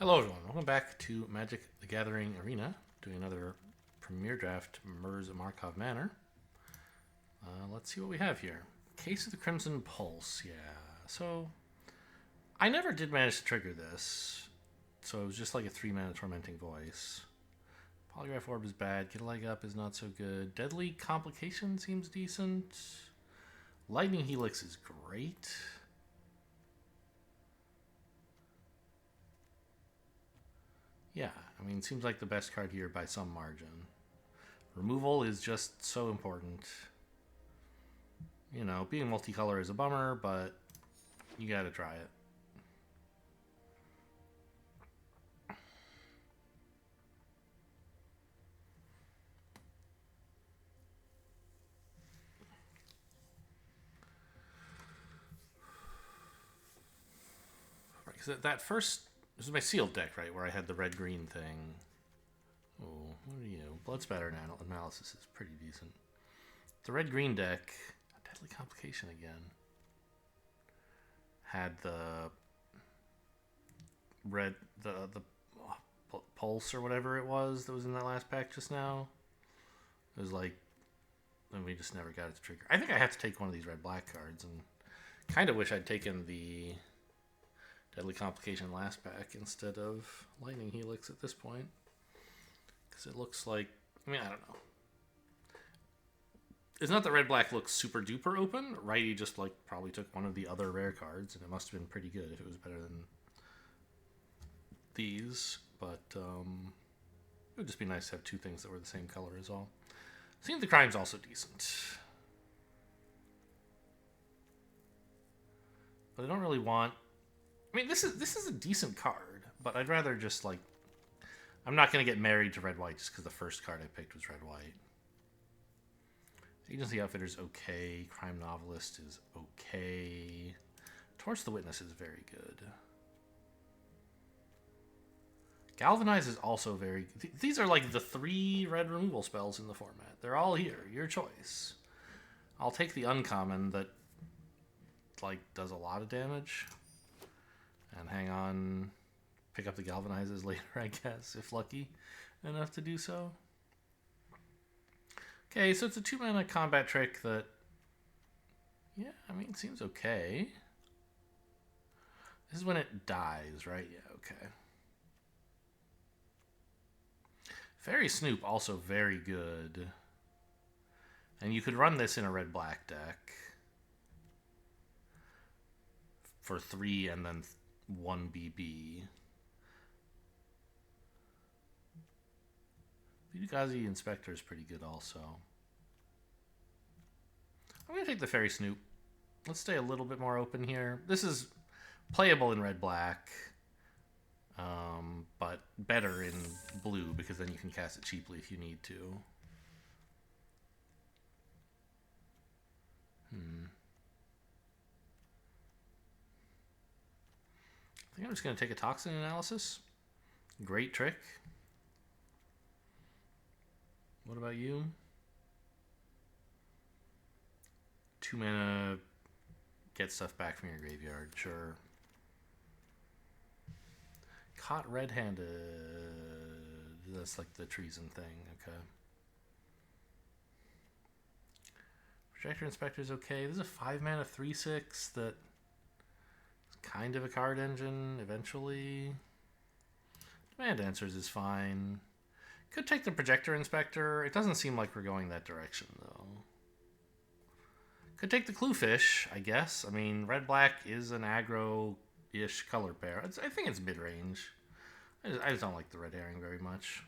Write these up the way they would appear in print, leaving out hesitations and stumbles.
Hello everyone, welcome back to Magic the Gathering Arena, doing another Premier Draft Mers Markov Manor. Let's see what we have here. Case of the Crimson Pulse, yeah. So, I never did manage to trigger this, so it was just like a 3-mana Tormenting Voice. Polygraph Orb is bad, Get a Leg Up is not so good. Deadly Complication seems decent. Lightning Helix is great. Yeah, I mean, seems like the best card here by some margin. Removal is just so important. You know, being multicolor is a bummer, but you gotta try it. Right, because that first, this is my sealed deck, right, where I had the red-green thing. Oh, what are you? Blood Spatter Analysis is pretty decent. The red-green deck, Deadly Complication again, had the red, the pulse or whatever it was that was in that last pack just now. It was like, and we just never got it to trigger. I think I have to take one of these red-black cards, and kind of wish I'd taken the Deadly Complication last pack instead of Lightning Helix at this point. Because it looks like, I mean, I don't know. It's not that red-black looks super duper open. Righty just like probably took one of the other rare cards, and it must have been pretty good if it was better than these. But it would just be nice to have two things that were the same color as all. Scene of the Crime's also decent. But I don't really want, I mean, this is a decent card, but I'd rather just like, I'm not going to get married to red-white just because the first card I picked was red-white. Agency Outfitter's okay. Crime Novelist is okay. Torch the Witness is very good. Galvanize is also very... These are like the 3 red removal spells in the format. They're all here. Your choice. I'll take the uncommon that like does a lot of damage. And hang on. Pick up the Galvanizes later, I guess, if lucky enough to do so. Okay, so it's a 2-mana combat trick that, yeah, I mean, seems okay. This is when it dies, right? Yeah, okay. Fairy Snoop, also very good. And you could run this in a red-black deck for 3 and then 1 BB. Bughazi Inspector is pretty good also. I'm going to take the Fairy Snoop. Let's stay a little bit more open here. This is playable in red-black, but better in blue because then you can cast it cheaply if you need to. I think I'm just going to take a Toxin Analysis. Great trick. What about you? 2 mana, get stuff back from your graveyard, sure. Caught red-handed. That's like the treason thing, okay. Projector Inspector's okay. This is a 5-mana 3/6 that is kind of a card engine eventually. Demand Answers is fine. Could take the Projector Inspector. It doesn't seem like we're going that direction, though. Could take the Cluefish, I guess. I mean, red-black is an aggro-ish color pair. I think it's mid-range. I just don't like the red herring very much.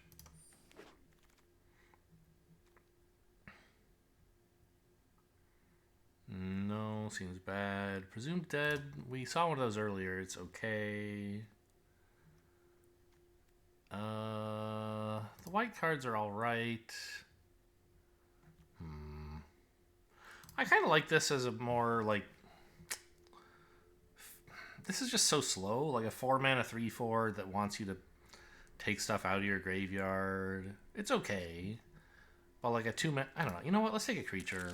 No, seems bad. Presumed Dead. We saw one of those earlier. It's okay. The white cards are alright. I kind of like this as a more, like... This is just so slow. Like a 4-mana 3/4 that wants you to take stuff out of your graveyard. It's okay. But like a 2-mana... I don't know. You know what? Let's take a creature.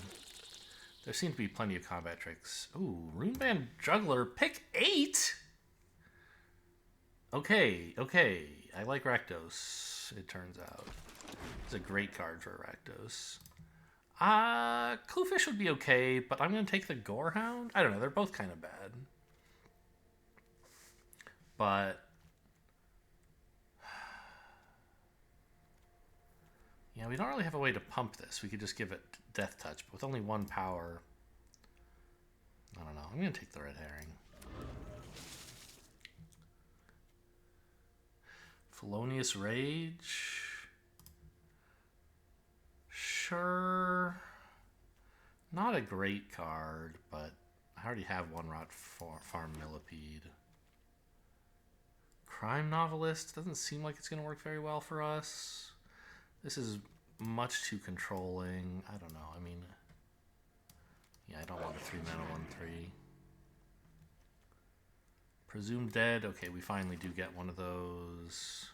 There seem to be plenty of combat tricks. Ooh, Runeband Juggler. Pick 8? Okay, okay. I like Rakdos, it turns out. It's a great card for Rakdos. Cluefish would be okay, but I'm going to take the Gorehound. I don't know, they're both kind of bad. But yeah, we don't really have a way to pump this. We could just give it Death Touch, but with only 1 power. I don't know. I'm going to take the Red Herring. Felonious Rage. Sure. Not a great card, but I already have 1 Rot Farm Millipede. Crime Novelist doesn't seem like it's going to work very well for us. This is much too controlling. I don't know. I mean, yeah, I don't want a 3-mana 1/3. Presumed Dead. Okay, we finally do get one of those.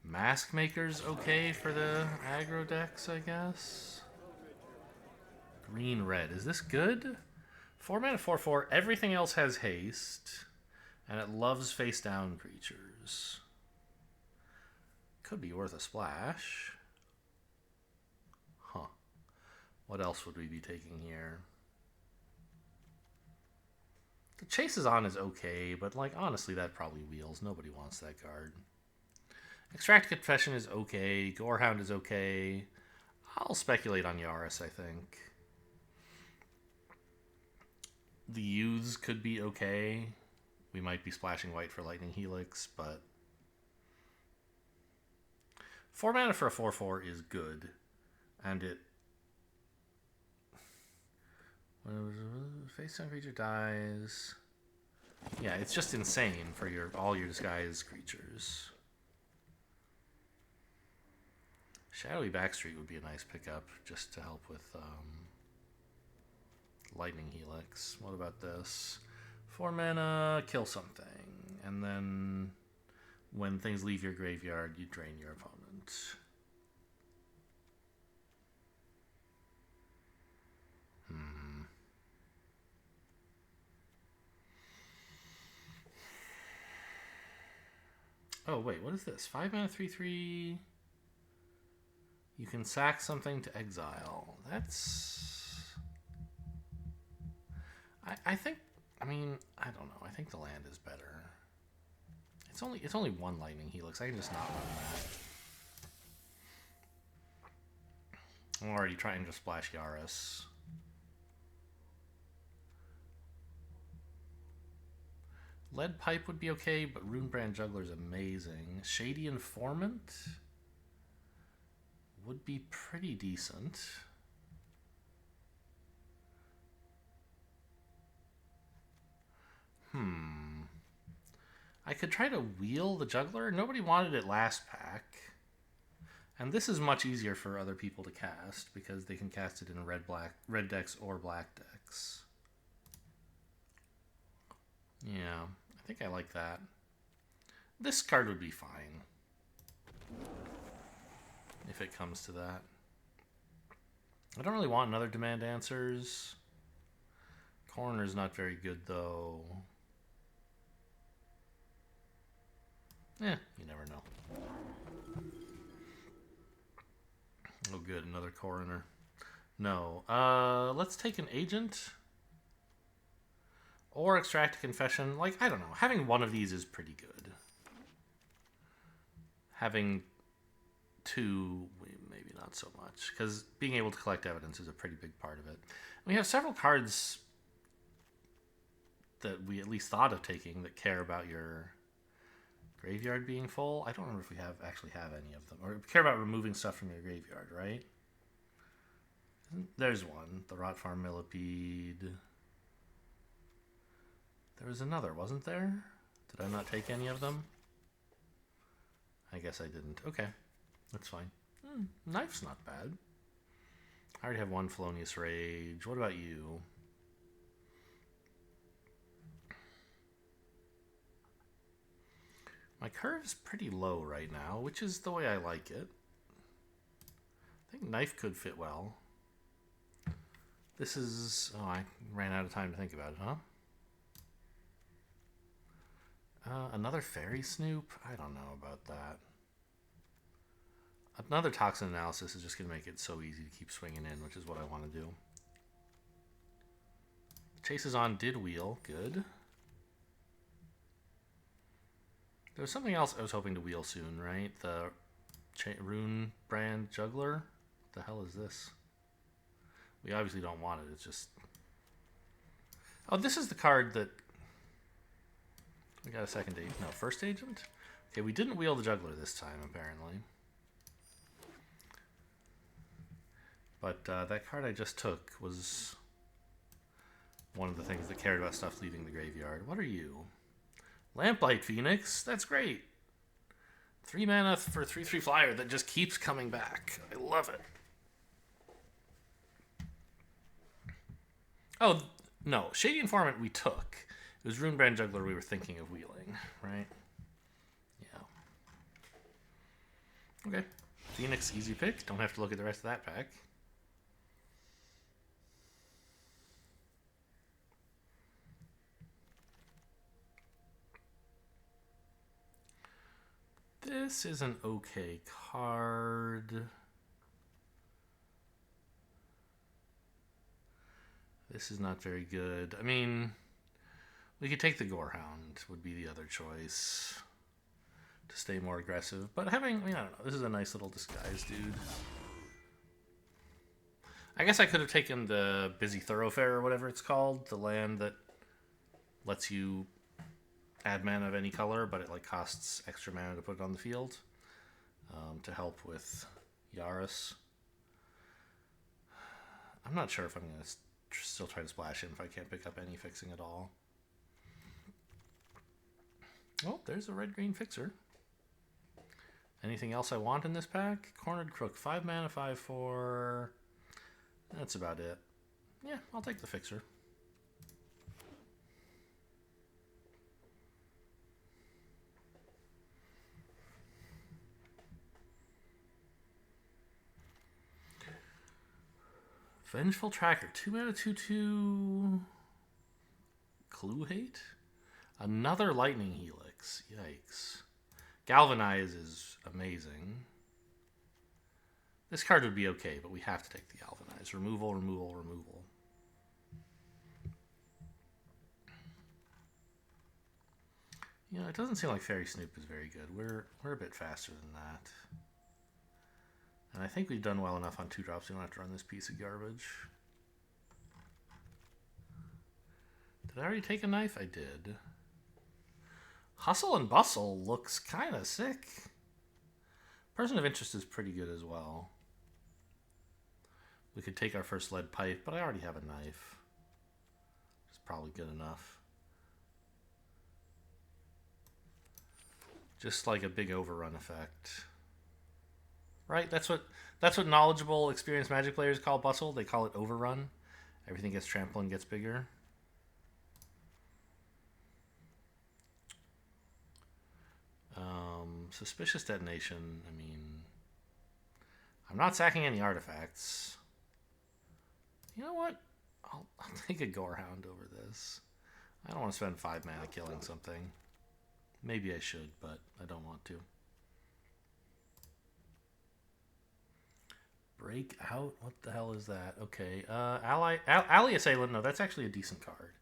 Mask Maker's okay for the aggro decks, I guess. Green Red. Is this good? 4-mana 4/4. Everything else has haste. And it loves face down creatures. Could be worth a splash. Huh. What else would we be taking here? The Chase is On is okay, but like honestly that probably wheels. Nobody wants that card. Extract Confession is okay. Gorehound is okay. I'll speculate on Yaris, I think. The Youths could be okay. We might be splashing white for Lightning Helix, but 4 mana for a 4/4 is good. And it face down creature dies. Yeah, it's just insane for all your disguised creatures. Shadowy Backstreet would be a nice pickup just to help with Lightning Helix. What about this? 4 mana, kill something. And then when things leave your graveyard, you drain your opponent. Oh, wait, what is this? 5 mana 3/3. You can sack something to exile. That's... I think... I mean, I don't know. I think the land is better. It's only 1 Lightning Helix. I can just not run that. I'm already trying to splash Yaris. Lead Pipe would be okay, but Runebrand Juggler is amazing. Shady Informant would be pretty decent. I could try to wheel the Juggler. Nobody wanted it last pack. And this is much easier for other people to cast because they can cast it in red decks or black decks. Yeah, I think I like that. This card would be fine if it comes to that. I don't really want another Demand Answers. Coroner's not very good, though. You never know. Oh, good, another Coroner. No. Let's take an Agent. Or Extract a Confession. Like, I don't know. Having one of these is pretty good. Having 2, maybe not so much. Because being able to collect evidence is a pretty big part of it. We have several cards that we at least thought of taking that care about your graveyard being full. I don't remember if we actually have any of them. Or care about removing stuff from your graveyard, right? There's one. The Rot Farm Millipede. There was another, wasn't there? Did I not take any of them? I guess I didn't. Okay, that's fine. Knife's not bad. I already have 1 Felonious Rage. What about you? My curve's pretty low right now, which is the way I like it. I think Knife could fit well. This is... Oh, I ran out of time to think about it, huh? Another Fairy Snoop? I don't know about that. Another Toxin Analysis is just going to make it so easy to keep swinging in, which is what I want to do. Chase is on, did wheel. Good. There was something else I was hoping to wheel soon, right? The Rune Brand Juggler? What the hell is this? We obviously don't want it. It's just... Oh, this is the card that... We got a second agent. No, first agent? Okay, we didn't wheel the Juggler this time, apparently. But that card I just took was one of the things that cared about stuff leaving the graveyard. What are you? Lamplight Phoenix? That's great. 3 mana for 3/3 flyer that just keeps coming back. I love it. Oh, no. Shady Informant we took. It was Runebrand Juggler we were thinking of wheeling, right? Yeah. Okay. Phoenix, easy pick. Don't have to look at the rest of that pack. This is an okay card. This is not very good. I mean, we could take the Gorehound, would be the other choice to stay more aggressive. But having, I mean, I don't know. This is a nice little disguise, dude. I guess I could have taken the Busy Thoroughfare or whatever it's called, the land that lets you add mana of any color, but it like costs extra mana to put it on the field to help with Yaris. I'm not sure if I'm going to still try to splash him if I can't pick up any fixing at all. Oh, there's a red-green fixer. Anything else I want in this pack? Cornered Crook, 5 mana, 5/4. That's about it. Yeah, I'll take the fixer. Vengeful Tracker, 2 mana, 2/2. Clue Hate? Another Lightning Helix. Yikes. Galvanize is amazing. This card would be okay, but we have to take the Galvanize. Removal, removal, removal. You know, it doesn't seem like Fairy Snoop is very good. We're a bit faster than that. And I think we've done well enough on 2 drops. We don't have to run this piece of garbage. Did I already take a knife? I did. Hustle and Bustle looks kind of sick. Person of Interest is pretty good as well. We could take our first lead pipe, but I already have a knife. It's probably good enough. Just like a big overrun effect. Right? That's what knowledgeable, experienced Magic players call Bustle. They call it overrun. Everything gets trampled and gets bigger. Suspicious Detonation. I mean, I'm not sacking any artifacts. You know what? I'll take a Gorehound over this. I don't want to spend 5 mana killing something. Maybe I should, but I don't want to. Breakout? What the hell is that? Okay. Ally Assailant. No, that's actually a decent card.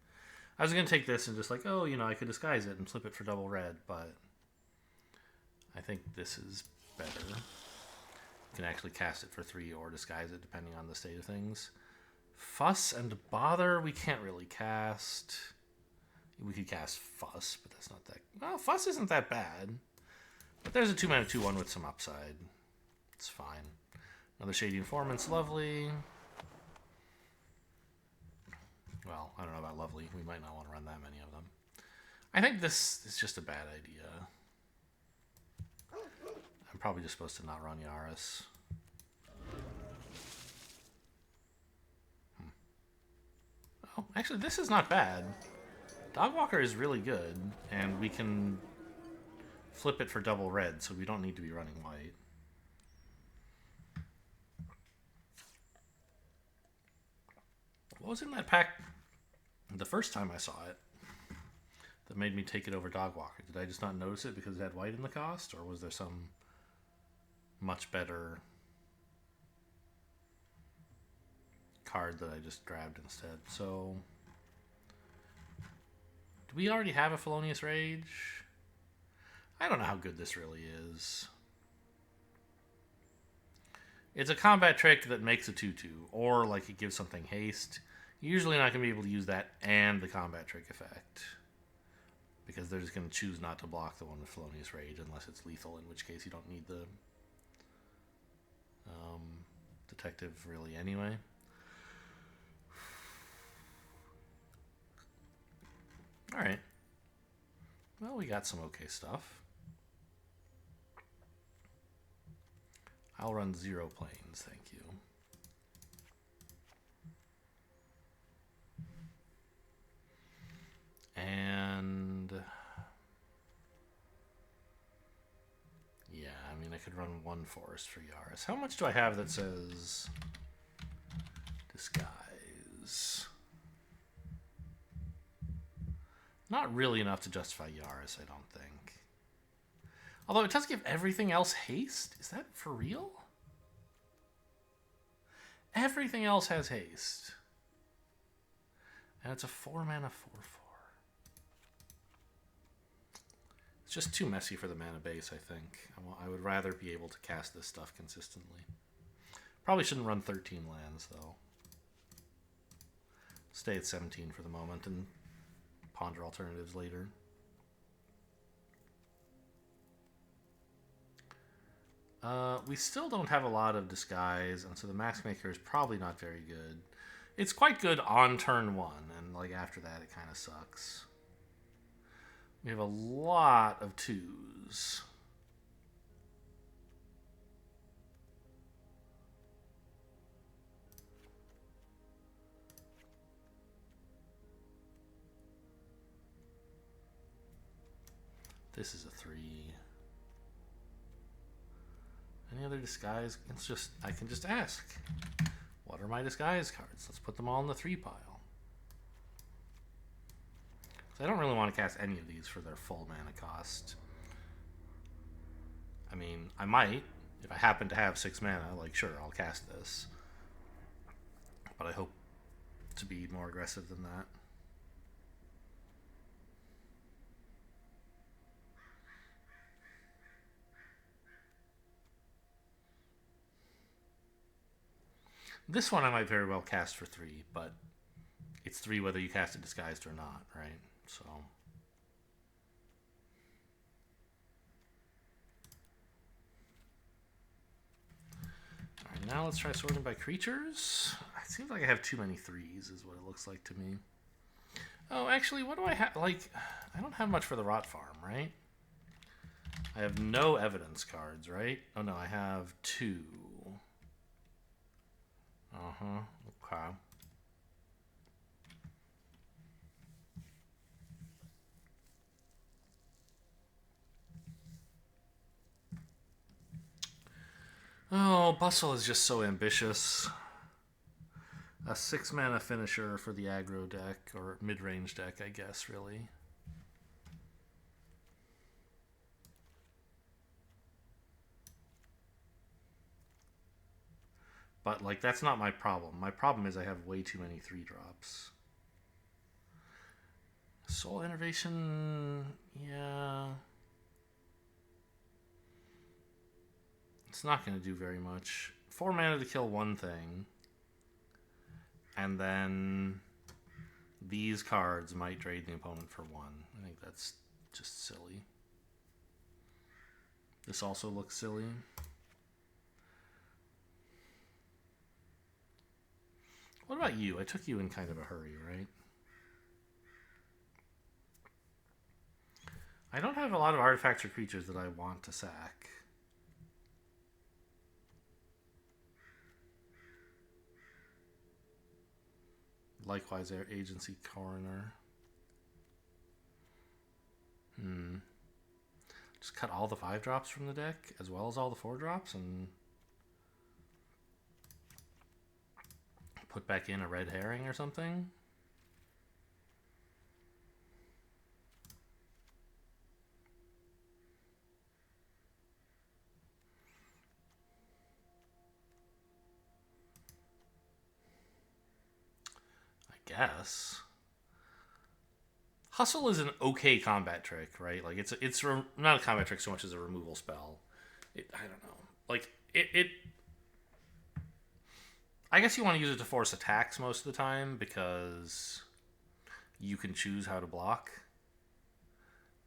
I was going to take this and just like, oh, you know, I could disguise it and flip it for double red, but I think this is better. You can actually cast it for 3 or disguise it depending on the state of things. Fuss and Bother, we can't really cast. We could cast Fuss, but that's not that... Well, Fuss isn't that bad. But there's a 2 mana 2/1 with some upside. It's fine. Another Shady Informant's lovely. Well, I don't know about lovely. We might not want to run that many of them. I think this is just a bad idea. I'm probably just supposed to not run Yaris. Oh, actually, this is not bad. Dogwalker is really good, and we can flip it for double red, so we don't need to be running white. What was in that pack the first time I saw it? that made me take it over Dogwalker? Did I just not notice it because it had white in the cost, or was there some much better card that I just grabbed instead? So, do we already have a Felonious Rage? I don't know how good this really is. It's a combat trick that makes a 2/2, or like it gives something haste. You're usually not going to be able to use that and the combat trick effect, because they're just going to choose not to block the one with Felonious Rage unless it's lethal, in which case you don't need the detective really anyway. Alright. Well, we got some okay stuff. I'll run 0 planes, thank you. And yeah, I mean, I could run 1 forest for Yaris. How much do I have that says disguise? Not really enough to justify Yaris, I don't think. Although it does give everything else haste. Is that for real? Everything else has haste. And it's a 4-mana 4/4. It's just too messy for the mana base, I think. I would rather be able to cast this stuff consistently. Probably shouldn't run 13 lands, though. Stay at 17 for the moment and ponder alternatives later. We still don't have a lot of disguise, and so the Mask Maker is probably not very good. It's quite good on turn 1, and like after that it kind of sucks. We have a lot of 2s. This is a 3. Any other disguise? It's just, I can just ask. What are my disguise cards? Let's put them all in the 3 pile. So I don't really want to cast any of these for their full mana cost. I mean, I might. If I happen to have 6 mana, like, sure, I'll cast this. But I hope to be more aggressive than that. This one I might very well cast for 3, but it's 3 whether you cast it disguised or not, right? So alright, now let's try sorting by creatures. It seems like I have too many 3s is what it looks like to me. Oh, actually, what do I have? Like, I don't have much for the Rot Farm, right? I have no evidence cards, right? Oh no, I have 2. Okay. Oh, Bustle is just so ambitious. A 6-mana finisher for the aggro deck, or mid-range deck, I guess, really. But, like, that's not my problem. My problem is I have way too many 3-drops. Soul Innervation, yeah. It's not going to do very much. 4 mana to kill 1 thing. And then these cards might drain the opponent for 1. I think that's just silly. This also looks silly. What about you? I took you in kind of a hurry, right? I don't have a lot of artifacts or creatures that I want to sack. Likewise, Agency Coroner. Just cut all the 5-drops from the deck, as well as all the 4-drops, and put back in a red herring or something. guess. Hustle is an okay combat trick, right? Like it's not a combat trick so much as a removal spell. I don't know. Like it. I guess you want to use it to force attacks most of the time because you can choose how to block.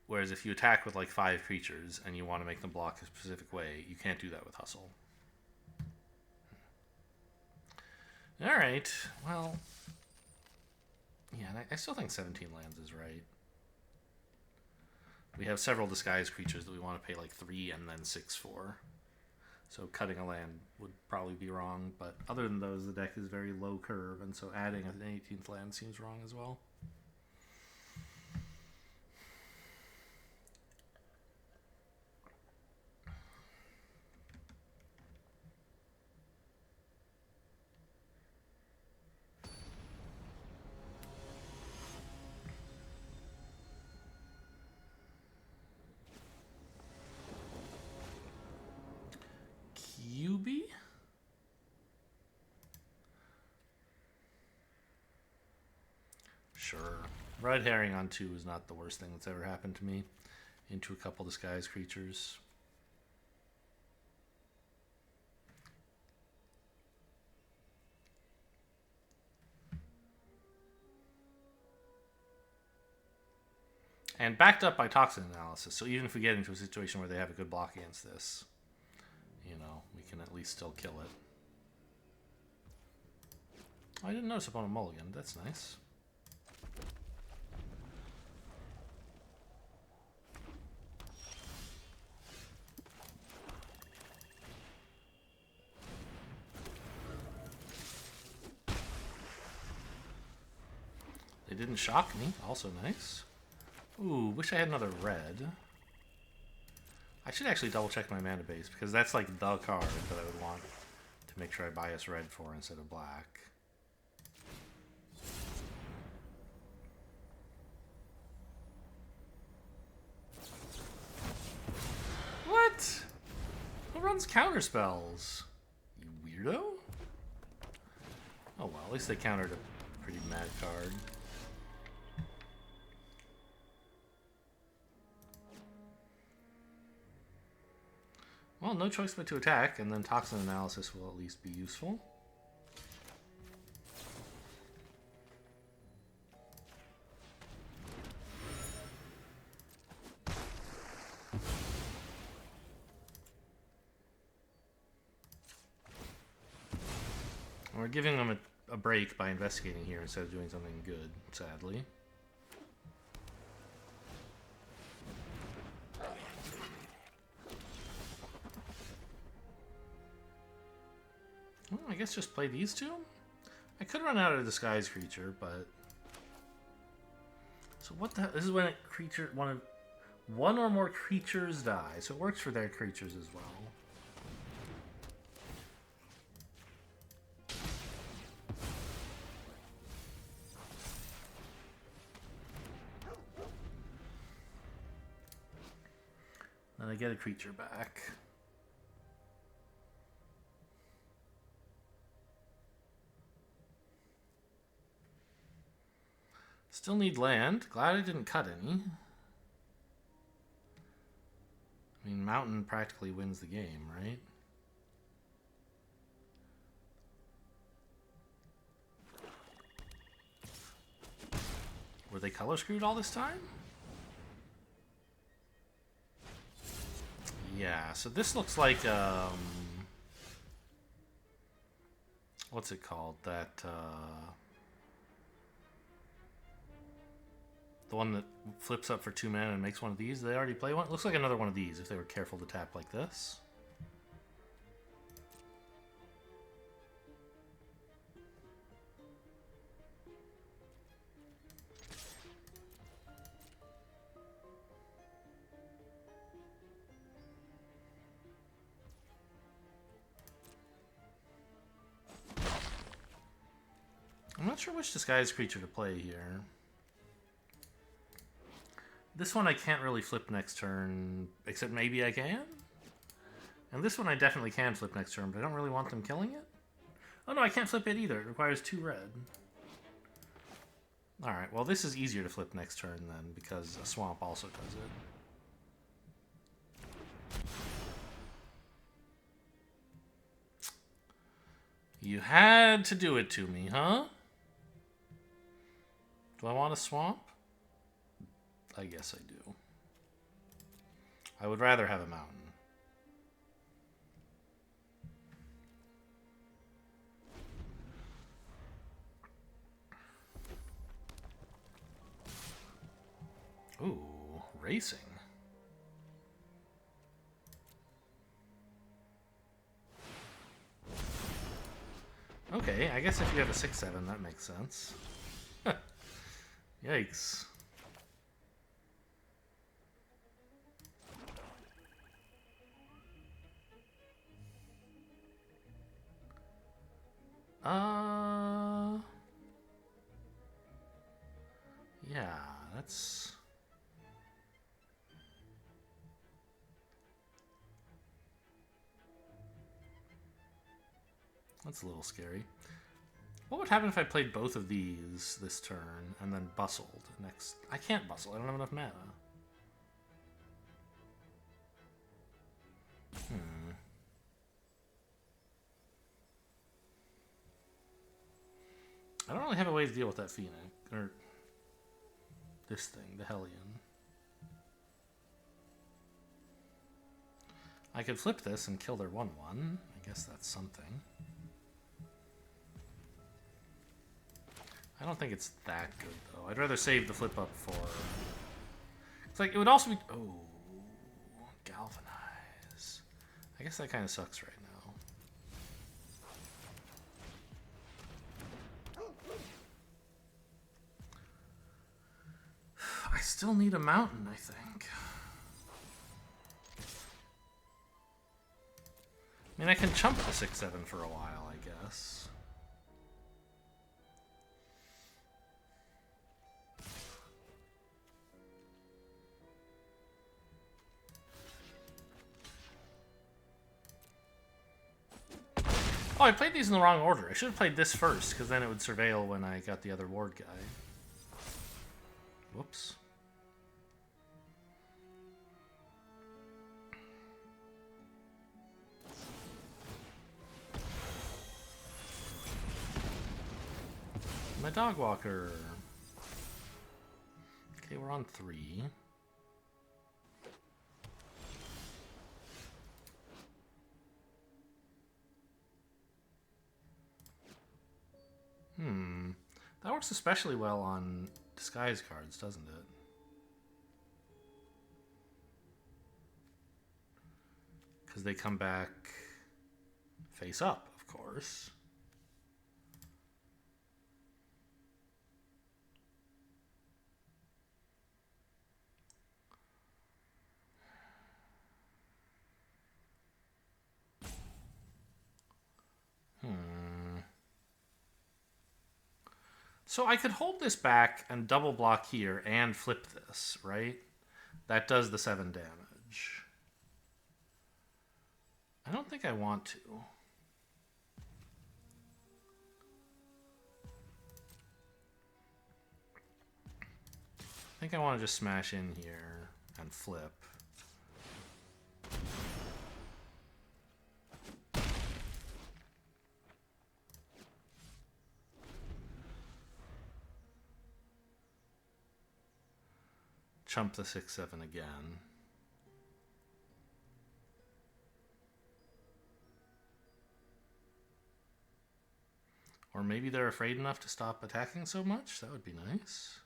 Whereas if you attack with like 5 creatures and you want to make them block a specific way, you can't do that with Hustle. All right. Well, yeah, I still think 17 lands is right. We have several disguised creatures that we want to pay like 3 and then 6 for. So cutting a land would probably be wrong, but other than those, the deck is very low curve, and so adding an 18th land seems wrong as well. QB? Sure. Red herring on 2 is not the worst thing that's ever happened to me. Into a couple disguised creatures. And backed up by toxin analysis. So even if we get into a situation where they have a good block against this, you know, we can at least still kill it. I didn't notice upon a mulligan. That's nice. They didn't shock me. Also nice. Ooh, wish I had another red. I should actually double check my mana base because that's like the card that I would want to make sure I bias red for instead of black. What? Who runs counter spells? You weirdo? Oh well, at least they countered a pretty mad card. Well, no choice but to attack, and then toxin analysis will at least be useful. We're giving them a break by investigating here instead of doing something good, sadly. Well, I guess just play these two? I could run out of a disguised creature, but... So what the hell? This is when a creature... One or more creatures die, so it works for their creatures as well. Then I get a creature back. Still need land. Glad I didn't cut any. I mean, mountain practically wins the game, right? Were they color screwed all this time? Yeah, so this looks like, what's it called? That, the one that flips up for 2 mana and makes one of these. They already play one? It looks like another one of these if they were careful to tap like this. I'm not sure which disguised creature to play here. This one I can't really flip next turn, except maybe I can? And this one I definitely can flip next turn, but I don't really want them killing it. Oh no, I can't flip it either. It requires 2 red. Alright, well this is easier to flip next turn then, because a swamp also does it. You had to do it to me, huh? Do I want a swamp? I guess I do. I would rather have a mountain. Ooh, racing. Okay, I guess if you have a 6/7, that makes sense. Yikes. Yeah, that's... That's a little scary. What would happen if I played both of these this turn and then bustled next? I can't bustle. I don't have enough mana. I don't really have a way to deal with that Phoenix. Or this thing, the Hellion. I could flip this and kill their 1/1. I guess that's something. I don't think it's that good, though. I'd rather save the flip up for... It's like, it would also be... Oh, Galvanize. I guess that kind of sucks right now. I still need a mountain, I think. I mean, I can chump the 6/7 for a while, I guess. Oh, I played these in the wrong order. I should have played this first, because then it would surveil when I got the other ward guy. Whoops. My dog walker. Okay, we're on 3. That works especially well on disguise cards, doesn't it? Because they come back face up, of course. So I could hold this back and double block here and flip this, right? That does the 7 damage. I don't think I want to. I think I want to just smash in here and flip. Chump the 6/7 again. Or maybe they're afraid enough to stop attacking so much? That would be nice.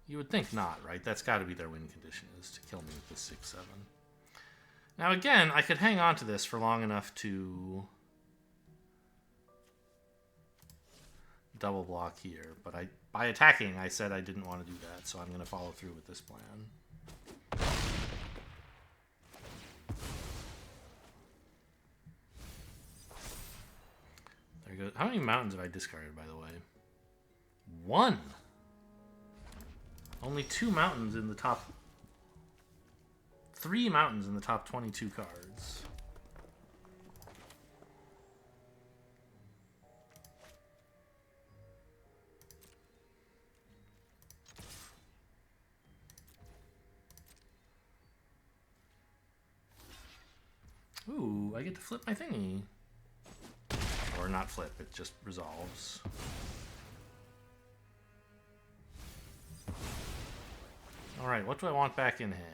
You would think not, right? That's got to be their win condition, is to kill me with this 6/7. Now again, I could hang on to this for long enough to double block here, but by attacking, I said I didn't want to do that, so I'm going to follow through with this plan. There you go. How many mountains have I discarded, by the way? 1! Only 2 mountains in the top... 3 mountains in the top 22 cards. Ooh, I get to flip my thingy. Or not flip, it just resolves. Alright, what do I want back in hand?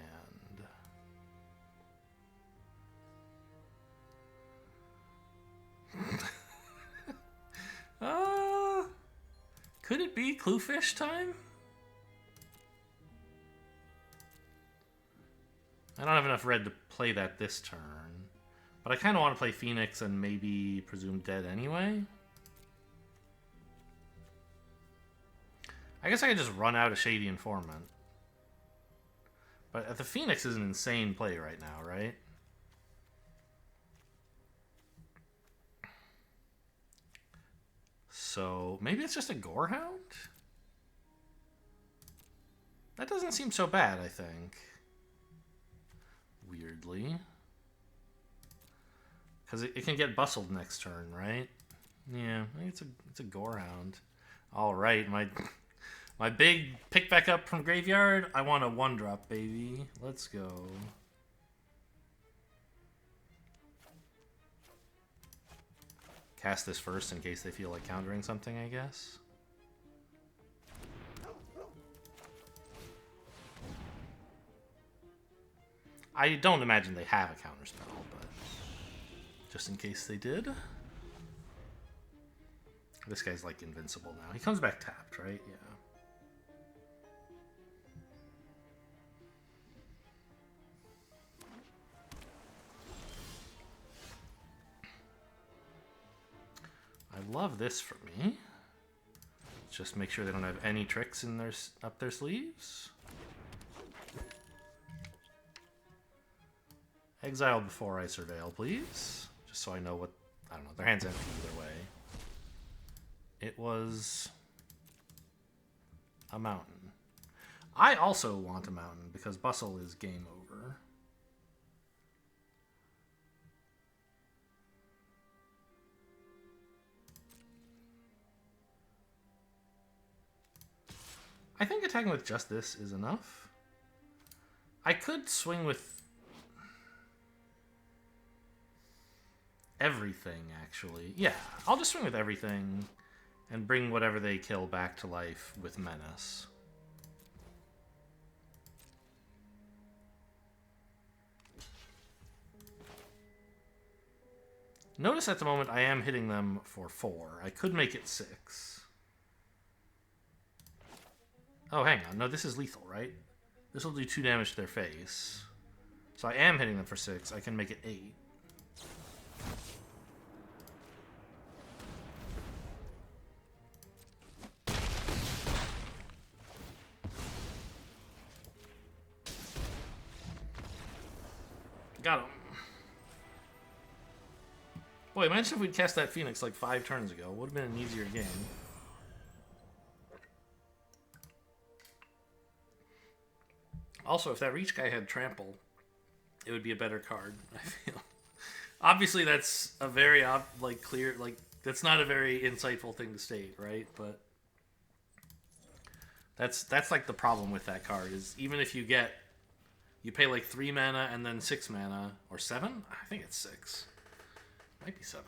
Could it be Cluefish time? I don't have enough red to play that this turn. But I kind of want to play Phoenix and maybe Presumed Dead anyway. I guess I could just run out a Shady Informant. But the Phoenix is an insane play right now, right? So maybe it's just a Gorehound? That doesn't seem so bad, I think. Weirdly. Because it can get bustled next turn, right? Yeah, I think it's a Gorehound. Alright, my big pick back up from graveyard. I want a 1-drop, baby. Let's go. Cast this first in case they feel like countering something, I guess. I don't imagine they have a counterspell, but just in case they did. This guy's like invincible now. He comes back tapped, right? Yeah. I love this for me. Just make sure they don't have any tricks in their up their sleeves. Exile before I surveil, please. Just so I know what... I don't know. Their hand's empty either way. It was... a mountain. I also want a mountain because Bustle is game over. I think attacking with just this is enough. I could swing with everything, actually. Yeah, I'll just swing with everything and bring whatever they kill back to life with Menace. Notice at the moment I am hitting them for 4. I could make it 6. Oh, hang on. No, this is lethal, right? This will do 2 damage to their face. So I am hitting them for 6. I can make it 8. Got him. Boy, imagine if we'd cast that Phoenix like 5 turns ago. Would have been an easier game. Also, if that Reach guy had Trample, it would be a better card, I feel. Obviously, that's a very, clear, that's not a very insightful thing to state, right? But that's like the problem with that card, is even if you pay like 3 mana and then 6 mana, or 7? I think it's 6. Might be 7.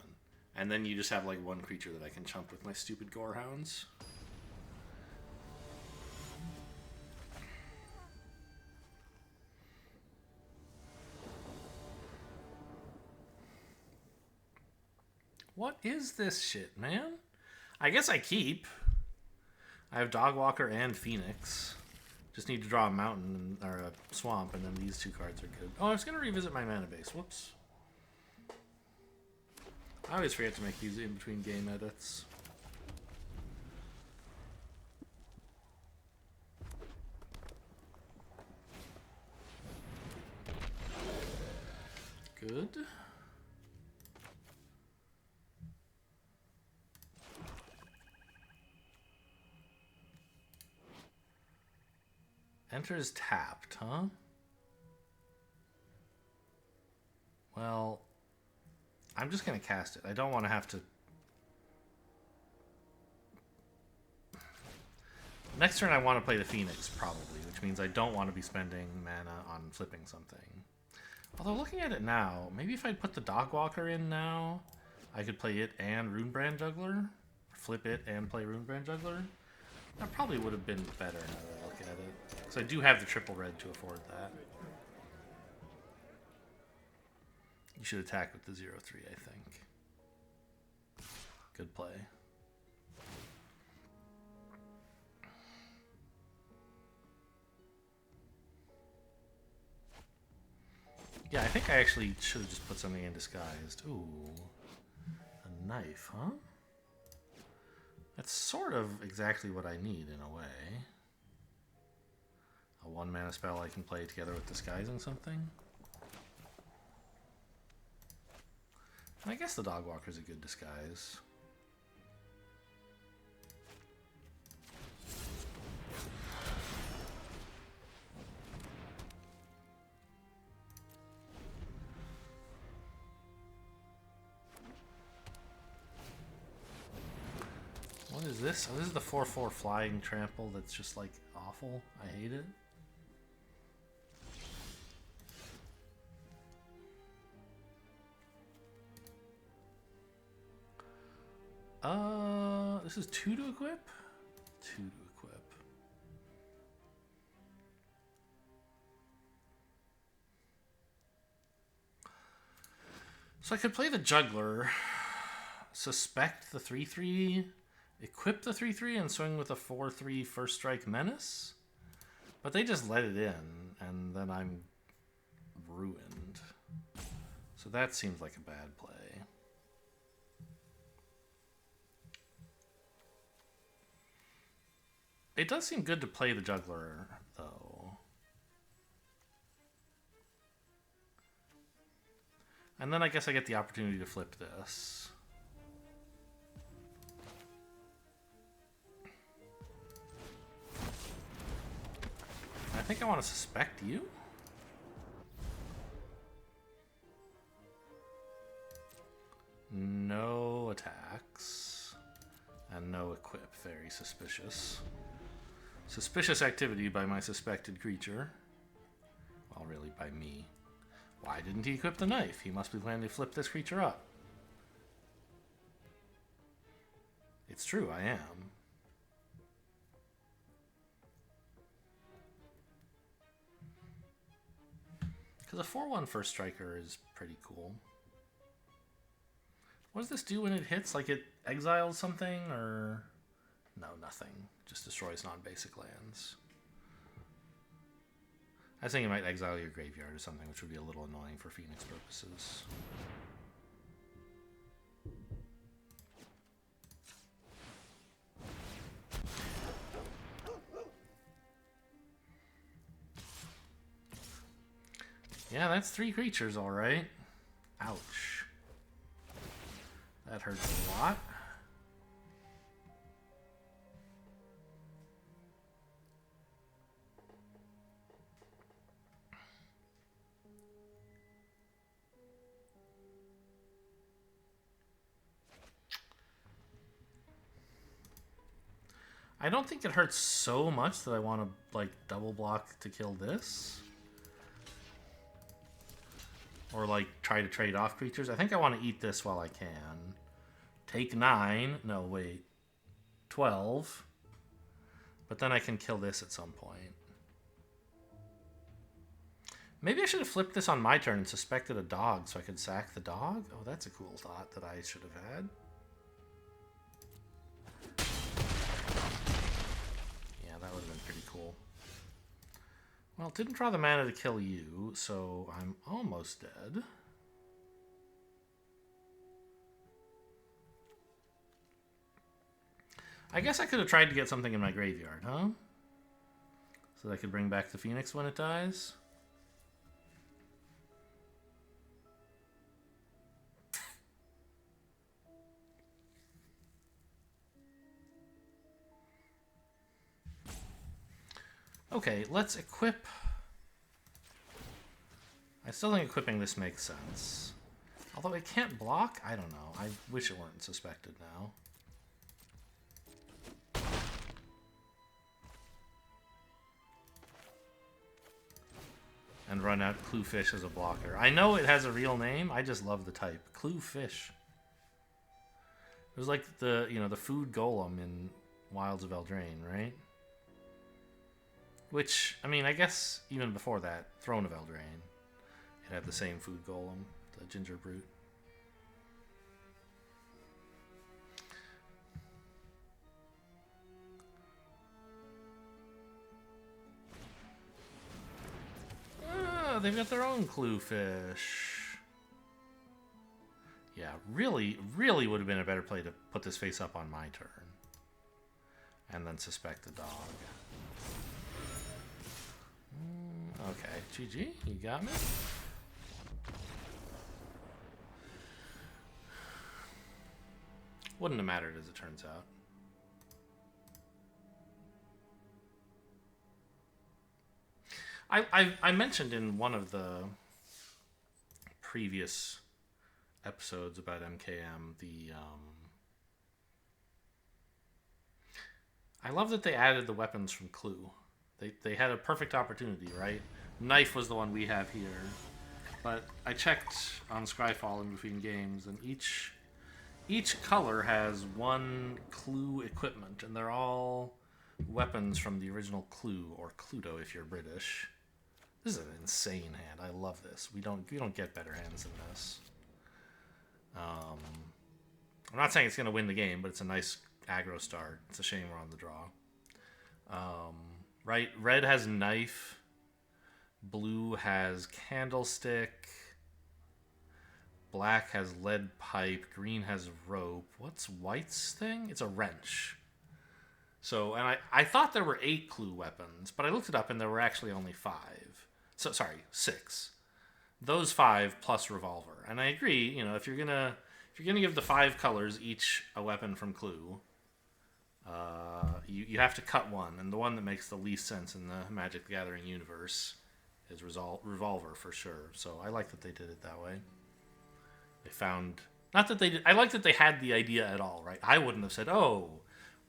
And then you just have like 1 creature that I can chump with my stupid Gorehounds. What is this shit, man? I guess I keep. I have Dogwalker and Phoenix. Just need to draw a mountain or a swamp, and then these 2 cards are good. Oh, I was going to revisit my mana base. Whoops. I always forget to make these in between game edits. Good. Enters tapped, huh? Well, I'm just going to cast it. I don't want to have to... Next turn I want to play the Phoenix, probably, which means I don't want to be spending mana on flipping something. Although looking at it now, maybe if I'd put the Dog Walker in now, I could play it and Runebrand Juggler. Flip it and play Runebrand Juggler. That probably would have been better now that I look at it. Because I do have the triple red to afford that. You should attack with the 0-3, I think. Good play. Yeah, I think I actually should have just put something in disguised. Ooh. A knife, huh? That's sort of exactly what I need in a way. A 1-mana spell I can play together with disguising something. And I guess the Dog Walker is a good disguise. What is this? Oh, this is the 4/4 flying trample that's just like awful. I hate it. This is 2 to equip? 2 to equip. So I could play the Juggler, suspect the 3/3, equip the 3/3, and swing with a 4/3 first strike menace. But they just let it in, and then I'm ruined. So that seems like a bad play. It does seem good to play the Juggler, though. And then I guess I get the opportunity to flip this. I think I want to suspect you. No attacks. And no equip. Very suspicious. Suspicious activity by my suspected creature. Well, really, by me. Why didn't he equip the knife? He must be planning to flip this creature up. It's true, I am. Because a 4/1 first striker is pretty cool. What does this do when it hits? Like it exiles something, or... No, nothing. Just destroys non-basic lands. I was thinking it might exile your graveyard or something, which would be a little annoying for Phoenix purposes. Yeah, that's 3 creatures, alright. Ouch. That hurts a lot. I don't think it hurts so much that I want to, like, double block to kill this. Or, like, try to trade off creatures. I think I want to eat this while I can. Take 9. No, wait. 12. But then I can kill this at some point. Maybe I should have flipped this on my turn and suspected a dog so I could sack the dog. Oh, that's a cool thought that I should have had. That would have been pretty cool. Well, didn't draw the mana to kill you, so I'm almost dead. I guess I could have tried to get something in my graveyard, huh? So that I could bring back the Phoenix when it dies. Okay, let's equip. I still think equipping this makes sense. Although it can't block? I don't know. I wish it weren't suspected now. and run out Cluefish as a blocker. I know it has a real name. I just love the type. Cluefish. It was like the, the food golem in Wilds of Eldraine, right? Which, I mean, I guess even before that, Throne of Eldraine, it had the same food golem, the Ginger Brute. They've got their own Cluefish. Yeah, really, really would have been a better play to put this face up on my turn. And then suspect the dog. Okay, GG, you got me. Wouldn't have mattered as it turns out. I mentioned in one of the previous episodes about MKM I love that they added the weapons from Clue. They had a perfect opportunity, right? Knife was the one we have here, but I checked on Scryfall in between games, and each color has one Clue equipment, and they're all weapons from the original Clue, or Cluedo if you're British. This is an insane hand. I love this. We don't get better hands than this. I'm not saying it's going to win the game, but it's a nice aggro start. It's a shame we're on the draw. Right? Red has knife. Blue has candlestick. Black has lead pipe. Green has rope. What's white's thing? It's a wrench. So, and I thought there were 8 Clue weapons, but I looked it up and there were actually only 5. So, sorry, 6. Those 5 plus revolver. And I agree, if you're gonna give the 5 colors each a weapon from Clue, you have to cut one, and the one that makes the least sense in the Magic the Gathering universe is revolver for sure. So I like that they did it that way. They found, not that they did, I like that they had the idea at all, right? I wouldn't have said, oh,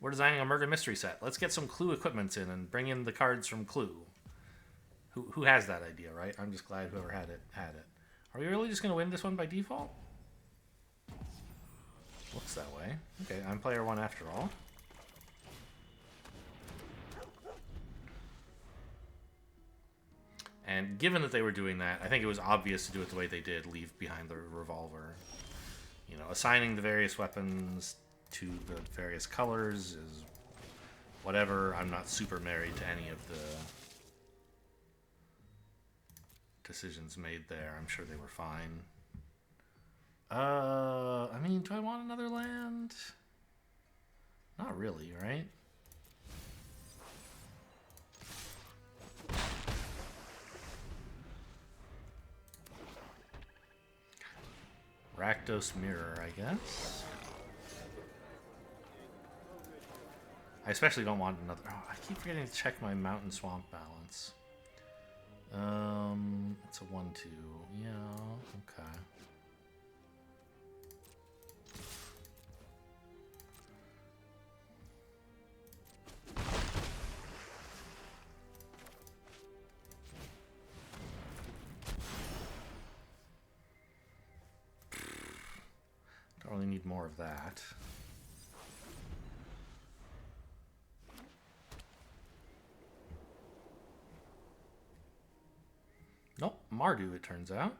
we're designing a murder mystery set. Let's get some Clue equipments in and bring in the cards from Clue. Who has that idea, right? I'm just glad whoever had it. Are we really just going to win this one by default? Looks that way. Okay, I'm player 1 after all. And given that they were doing that, I think it was obvious to do it the way they did, leave behind the revolver. Assigning the various weapons to the various colors is whatever. I'm not super married to any of the decisions made there. I'm sure they were fine. I mean, do I want another land? Not really, right? Rakdos Mirror, I guess. I especially don't want another... Oh, I keep forgetting to check my Mountain Swamp balance. It's a 1-2. Yeah, okay. Don't really need more of that. Nope, Mardu, it turns out.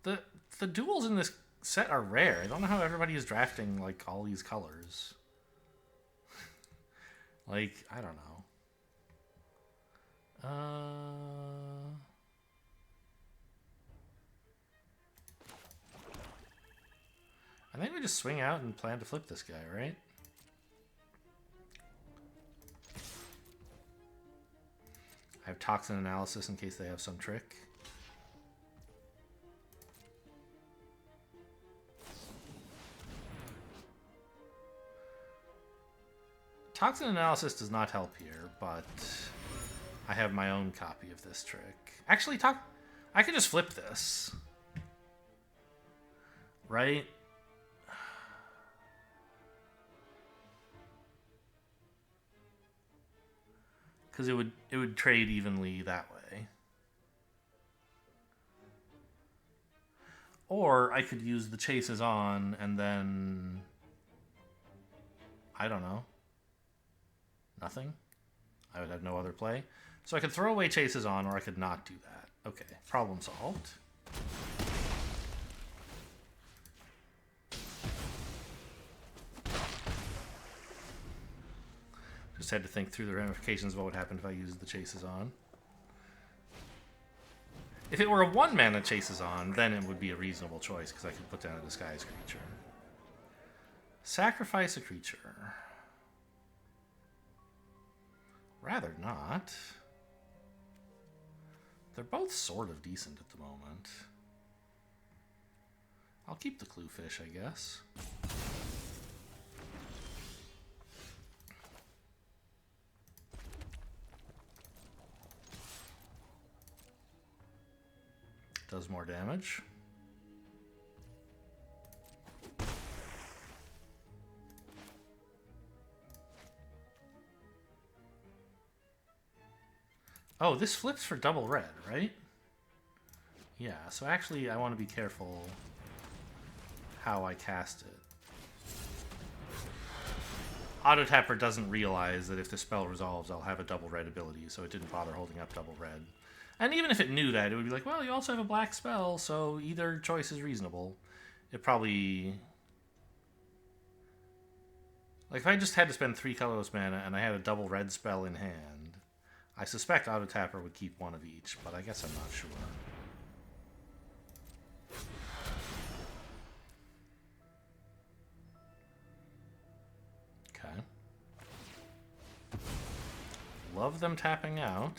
The duels in this set are rare. I don't know how everybody is drafting, like, all these colors. Like, I don't know. I think we just swing out and plan to flip this guy, right? I have Toxin Analysis in case they have some trick. Toxin Analysis does not help here, but I have my own copy of this trick. Actually, I could just flip this. Right? Because it would trade evenly that way. Or I could use the chases on and then... I don't know. Nothing? I would have no other play. So I could throw away chases on, or I could not do that. Okay, problem solved. Just had to think through the ramifications of what would happen if I used the chases on. If it were a 1-mana chases on, then it would be a reasonable choice, because I could put down a disguise creature. Sacrifice a creature. Rather not. They're both sort of decent at the moment. I'll keep the Cluefish, I guess. Does more damage. Oh, this flips for double red, right? Yeah, so actually I want to be careful how I cast it. Auto Tapper doesn't realize that if the spell resolves, I'll have a double red ability, so it didn't bother holding up double red. And even if it knew that, it would be like, well, you also have a black spell, so either choice is reasonable. It probably... Like, if I just had to spend 3 colorless mana and I had a double red spell in hand, I suspect Auto Tapper would keep one of each, but I guess I'm not sure. Okay. Love them tapping out.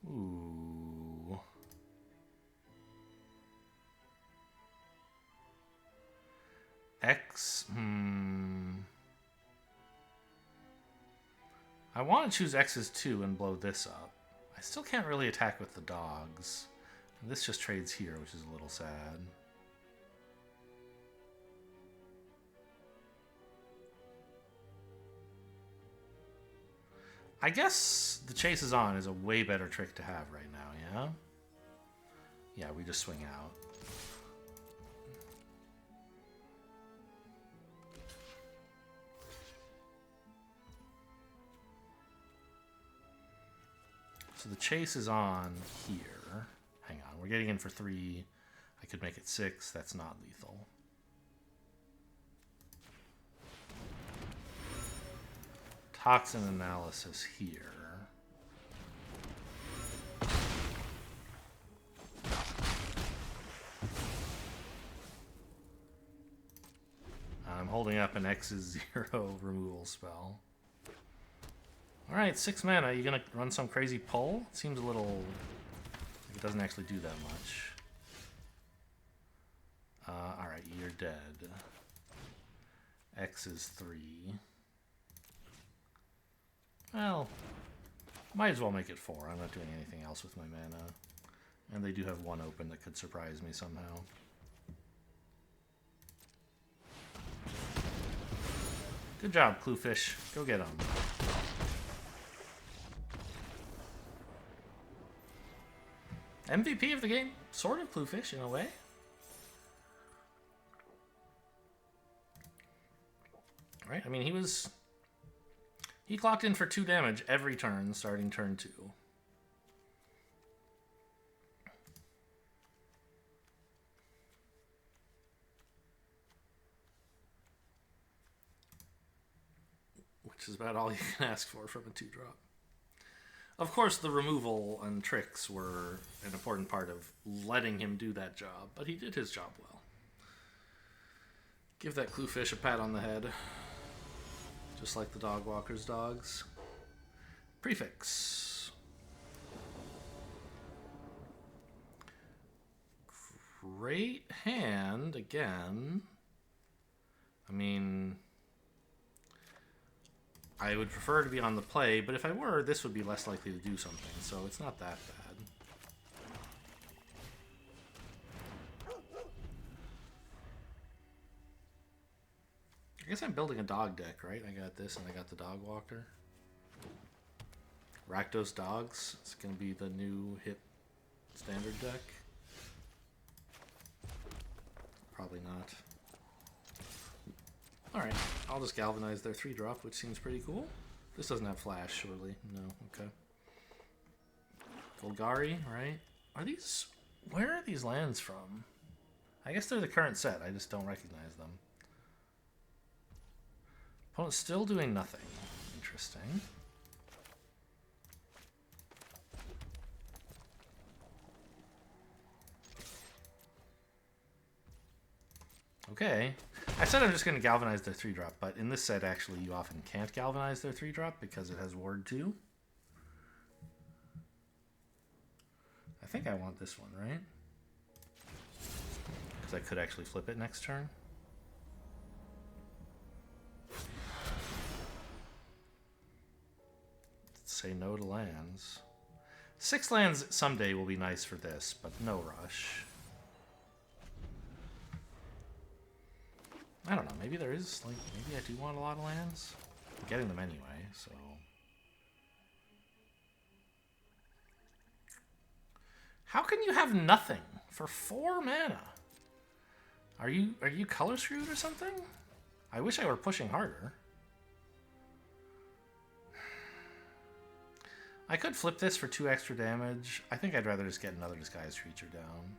Ooh. X. I want to choose X's too and blow this up. I still can't really attack with the dogs. And this just trades here, which is a little sad. I guess the chase is on is a way better trick to have right now, yeah? Yeah, we just swing out. So the chase is on here. Hang on, we're getting in for 3. I could make it 6. That's not lethal. Toxin analysis here. I'm holding up an X's 0 removal spell. Alright, 6 mana. You gonna run some crazy pull? It seems a little... like it doesn't actually do that much. Alright, you're dead. X is 3. Well, might as well make it 4. I'm not doing anything else with my mana. And they do have 1 open that could surprise me somehow. Good job, Cluefish. Go get them. MVP of the game, sort of Cluefish in a way. Right? I mean, he clocked in for 2 damage every turn, starting turn 2. Which is about all you can ask for from a 2-drop. Of course, the removal and tricks were an important part of letting him do that job, but he did his job well. Give that Cluefish a pat on the head. Just like the dog walker's dogs. Prefix. Great hand again. I mean, I would prefer to be on the play, but if I were, this would be less likely to do something, so it's not that bad. guess I'm building a dog deck, right? I got this and I got the dog walker. Rakdos dogs. It's going to be the new hip standard deck. Probably not. Alright, I'll just galvanize their 3-drop, which seems pretty cool. This doesn't have flash, surely. No, okay. Golgari, right? Are these... Where are these lands from? I guess they're the current set, I just don't recognize them. Opponent's still doing nothing. Interesting. Okay. I said I'm just going to galvanize their 3-drop, but in this set, actually, you often can't galvanize their 3-drop because it has Ward 2. I think I want this one, right? Because I could actually flip it next turn. Say no to lands. 6 lands someday will be nice for this, but no rush. I don't know, maybe there is, like, maybe I do want a lot of lands. I'm getting them anyway, so... How can you have nothing for 4 mana? Are you color screwed or something? I wish I were pushing harder. I could flip this for 2 extra damage. I think I'd rather just get another disguised creature down.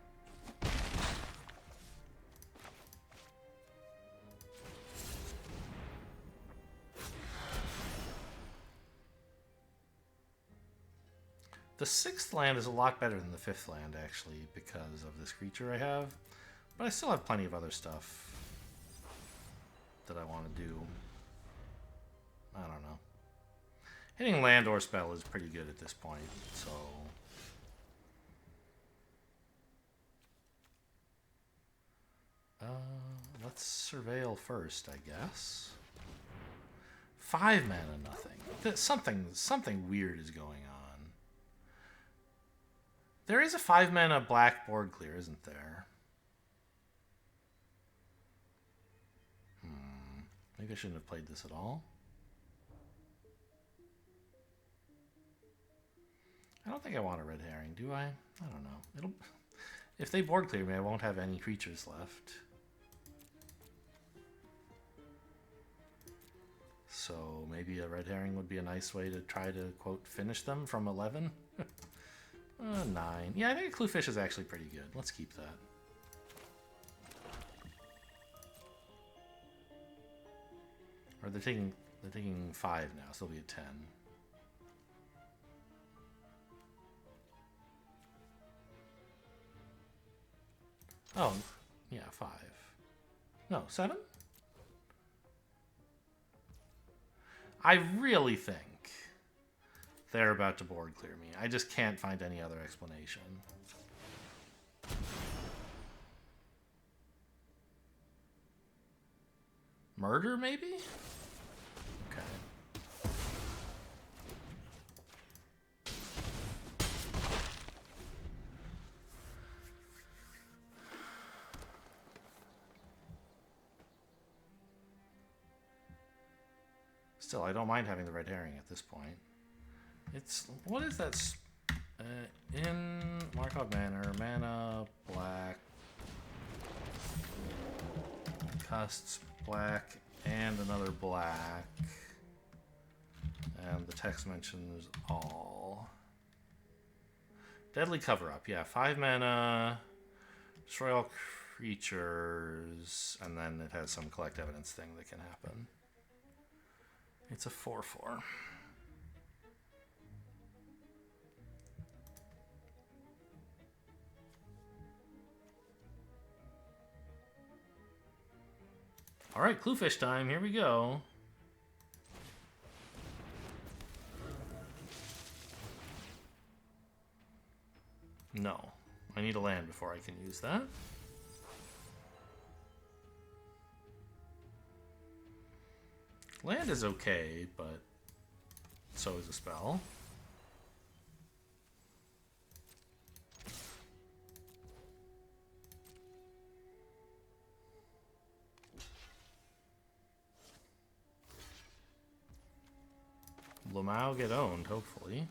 The 6th land is a lot better than the 5th land, actually, because of this creature I have. But I still have plenty of other stuff that I want to do. I don't know. Hitting land or spell is pretty good at this point, so... let's surveil first, I guess. 5 mana, nothing. Something weird is going on. There is a 5 mana black board clear, isn't there? Maybe I shouldn't have played this at all. I don't think I want a red herring, do I? I don't know. If they board clear me, I won't have any creatures left. So maybe a red herring would be a nice way to try to, quote, finish them from 11? 9. Yeah, I think a Cluefish is actually pretty good. Let's keep that. Or they're taking 5 now, so they'll be at 10. Oh, yeah, 5. No, 7? I really think they're about to board clear me. I just can't find any other explanation. Murder, maybe? Okay. Still, I don't mind having the red herring at this point. It's... What is that? In Markov Manor, mana, black, costs black, and another black. And the text mentions all. Deadly Cover-Up, yeah, 5 mana, destroy all creatures, and then it has some collect evidence thing that can happen. It's a 4/4. All right, Cluefish time. Here we go. No. I need a land before I can use that. Land is okay, but so is a spell. Lamau get owned, hopefully.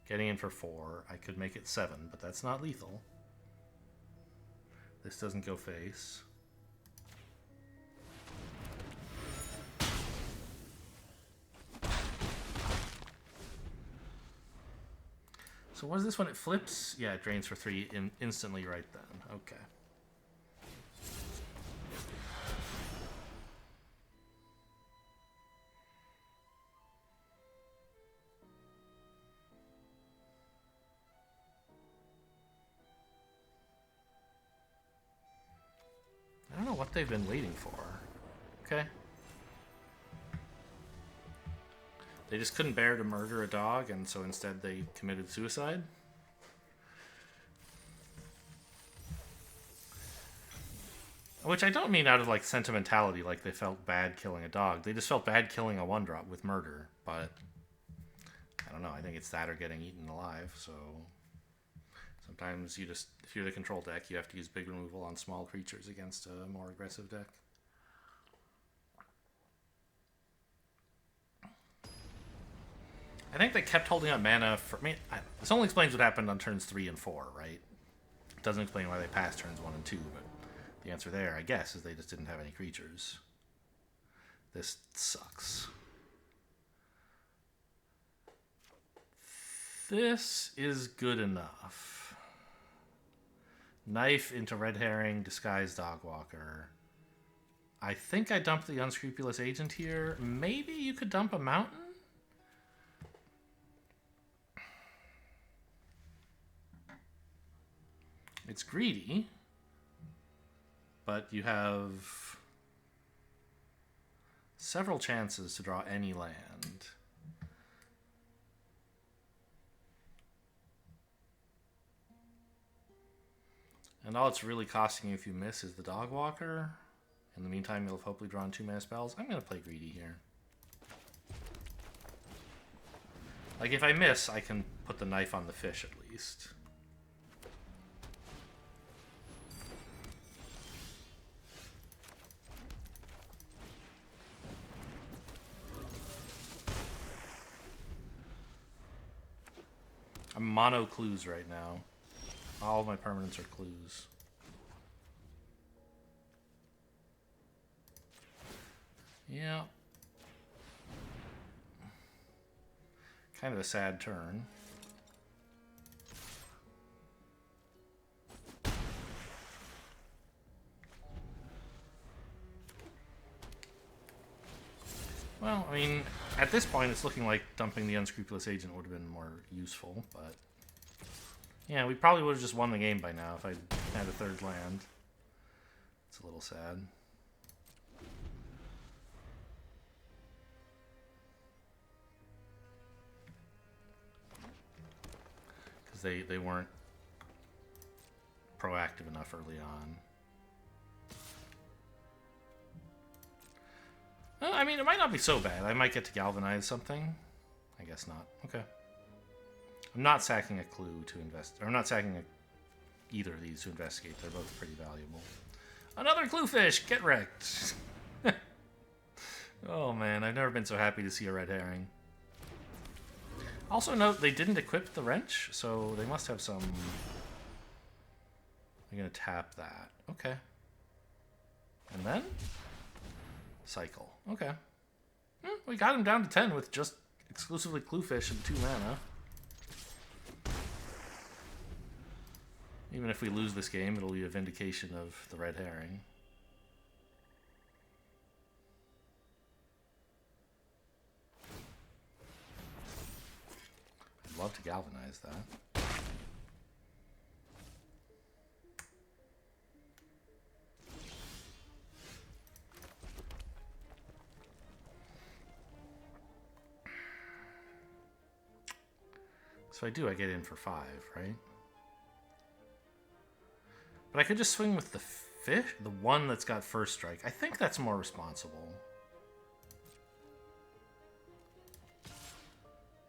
Getting in for 4. I could make it 7, but that's not lethal. This doesn't go face. So what is this when it flips? Yeah, it drains for 3 instantly right then. Okay. I don't know what they've been waiting for. Okay. They just couldn't bear to murder a dog, and so instead they committed suicide. Which I don't mean out of like sentimentality, like they felt bad killing a dog. They just felt bad killing a 1-drop with murder. But I don't know. I think it's that or getting eaten alive. So sometimes you just, if you're the control deck, you have to use big removal on small creatures against a more aggressive deck. I think they kept holding up mana for... I mean, this only explains what happened on turns 3 and 4, right? It doesn't explain why they passed turns 1 and 2, but the answer there, I guess, is they just didn't have any creatures. This sucks. This is good enough. Knife into Red Herring, Disguised Dogwalker. I think I dumped the Unscrupulous Agent here. Maybe you could dump a Mountain? It's greedy, but you have several chances to draw any land. And all it's really costing you if you miss is the Dogwalker. In the meantime, you'll have hopefully drawn 2 mana spells. I'm going to play greedy here. Like, if I miss, I can put the knife on the fish at least. I'm mono clues right now. All of my permanents are clues. Yeah. Kind of a sad turn. Well, I mean, at this point, it's looking like dumping the Unscrupulous Agent would have been more useful, but... Yeah, we probably would have just won the game by now if I had a 3rd land. It's a little sad. Because they weren't proactive enough early on. Well, I mean, it might not be so bad. I might get to galvanize something. I guess not. Okay. I'm not sacking a clue to invest, or I'm not sacking either of these to investigate. They're both pretty valuable. Another clue fish! Get wrecked! Oh man, I've never been so happy to see a red herring. Also note, they didn't equip the wrench, so they must have some... I'm gonna tap that. Okay. And then? Cycle. Okay. We got him down to 10 with just exclusively Cluefish and 2 mana. Even if we lose this game, it'll be a vindication of the red herring. I'd love to galvanize that. So I get in for 5, right? But I could just swing with the fish, the one that's got first strike. I think that's more responsible.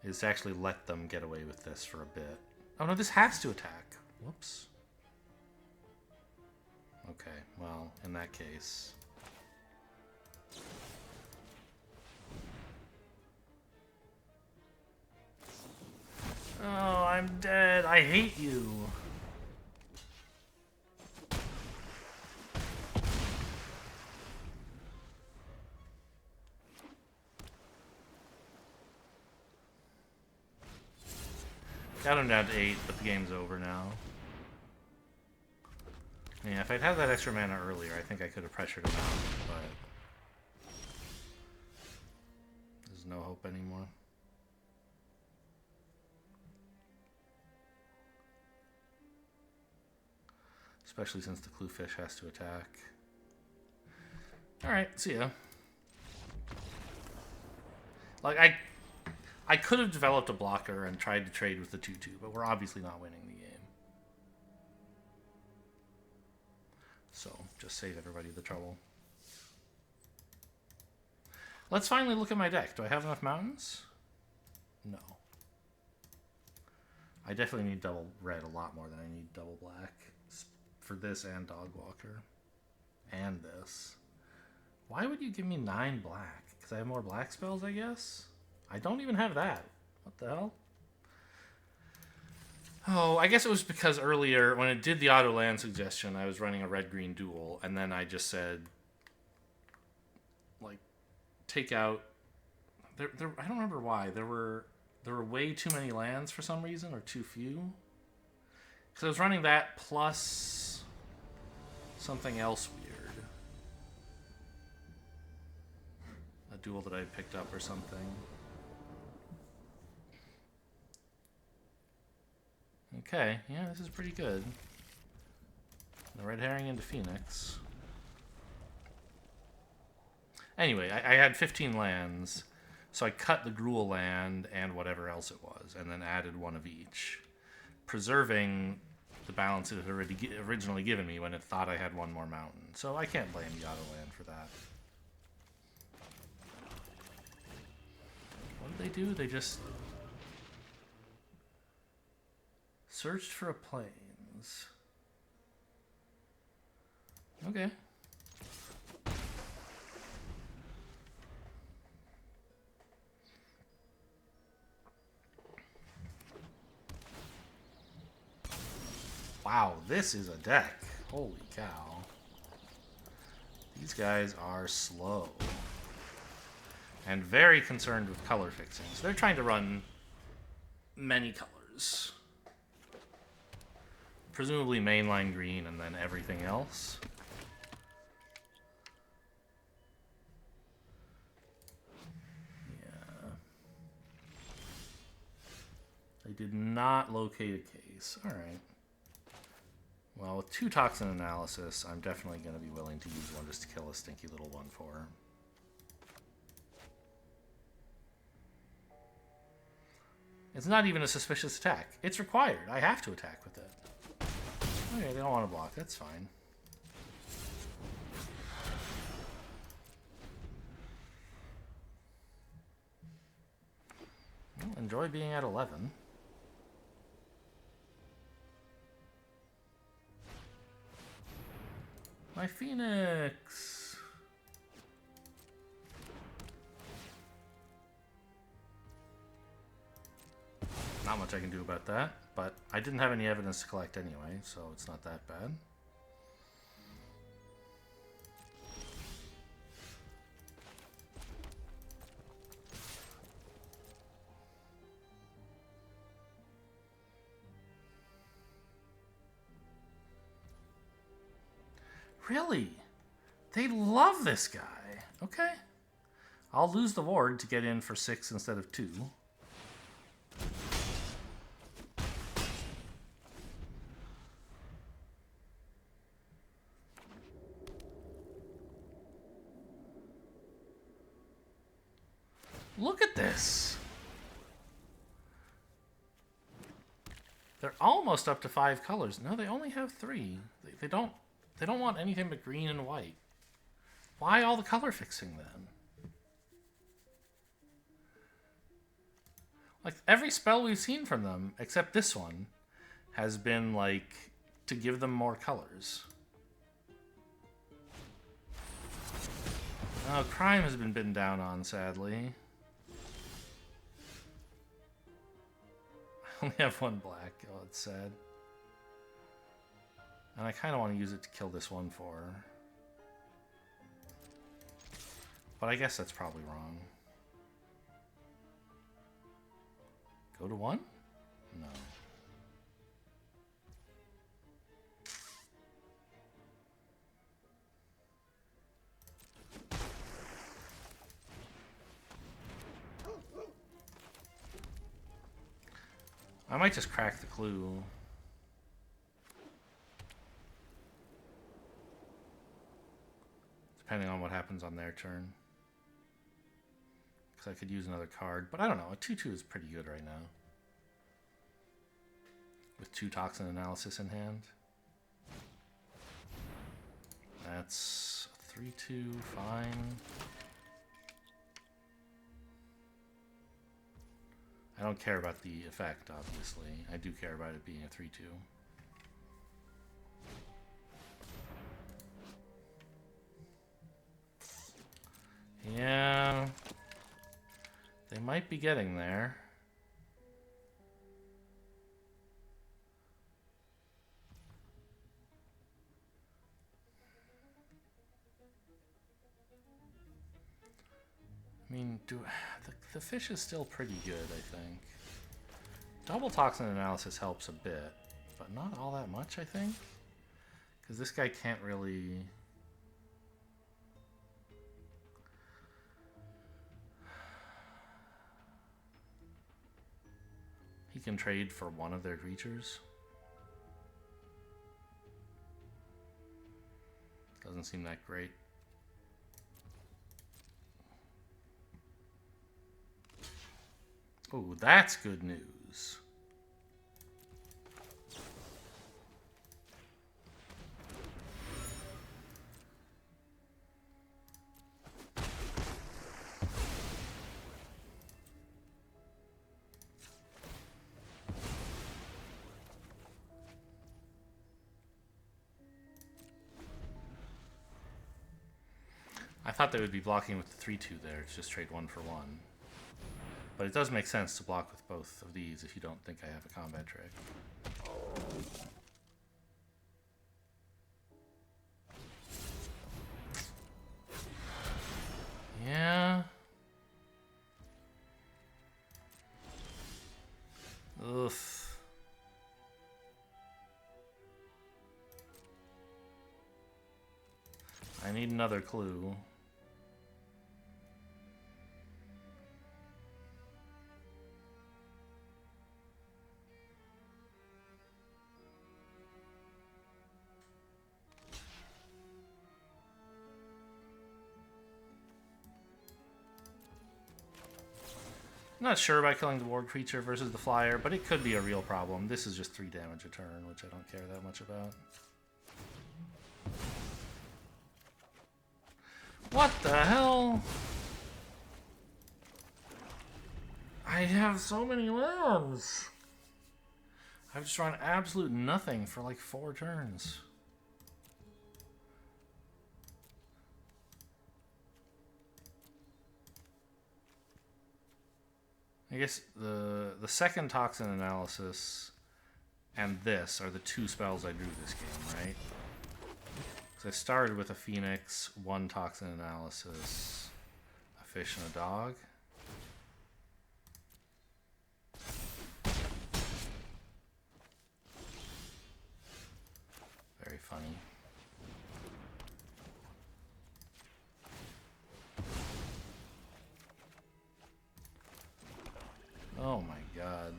Is to actually let them get away with this for a bit. Oh no, this has to attack. Whoops. Okay, well, in that case... I hate you. Got him down to 8, but the game's over now. Yeah, if I'd had that extra mana earlier, I think I could have pressured him out, but there's no hope anymore. Especially since the Cluefish has to attack. Alright, see ya. Like, I could have developed a blocker and tried to trade with the 2-2, but we're obviously not winning the game. So, just save everybody the trouble. Let's finally look at my deck. Do I have enough mountains? No. I definitely need double red a lot more than I need double black. For this and Dogwalker. And this. Why would you give me 9 black? Because I have more black spells, I guess? I don't even have that. What the hell? Oh, I guess it was because earlier, when it did the auto land suggestion, I was running a red-green duel, and then I just said, like, take out... I don't remember why. There were way too many lands for some reason, or too few. Because I was running that plus something else weird. A duel that I picked up or something. Okay, yeah, this is pretty good. The red herring into Phoenix. Anyway, I had 15 lands, so I cut the Gruul land and whatever else it was, and then added one of each, preserving the balance it had originally given me when it thought I had one more mountain. So I can't blame the auto land for that. What did they do? They just searched for a plains. Okay. Wow, this is a deck. Holy cow. These guys are slow. And very concerned with color fixing. So they're trying to run many colors. Presumably mainline green and then everything else. Yeah. They did not locate a case. Alright. Well, with 2 toxin analysis, I'm definitely going to be willing to use one just to kill a stinky little 1/4. It's not even a suspicious attack. It's required. I have to attack with it. Okay, they don't want to block. That's fine. Well, enjoy being at 11. My Phoenix! Not much I can do about that, but I didn't have any evidence to collect anyway, so it's not that bad. Really? They love this guy. Okay. I'll lose the ward to get in for 6 instead of 2. Look at this. They're almost up to 5 colors. No, they only have 3. They don't want anything but green and white. Why all the color fixing then? Like, every spell we've seen from them, except this one, has been, like, to give them more colors. Oh, crime has been bitten down on, sadly. only have one black. Oh, it's sad. And I kind of want to use it to kill this one for. But I guess that's probably wrong. Go to 1? No. I might just crack the clue. Depending on what happens on their turn. Because I could use another card. But I don't know. A 2/2 is pretty good right now. With 2 Toxin Analysis in hand. That's 3/2, fine. I don't care about the effect, obviously. I do care about it being a 3/2. Yeah. They might be getting there. I mean, the fish is still pretty good, I think. Double Toxin Analysis helps a bit, but not all that much, I think. Because this guy can't really... He can trade for one of their creatures. Doesn't seem that great. Oh, that's good news. I thought they would be blocking with the 3/2 there to just trade 1 for 1. But it does make sense to block with both of these if you don't think I have a combat trick. Yeah. Oof. I need another clue. I'm not sure about killing the ward creature versus the flyer, but it could be a real problem. This is just 3 damage a turn, which I don't care that much about. What the hell? I have so many lands. I've just run absolute nothing for like 4 turns. I guess the second Toxin Analysis and this are the 2 spells I drew this game, right? So I started with a Phoenix, 1 Toxin Analysis, a fish and a dog. Very funny. Oh my god.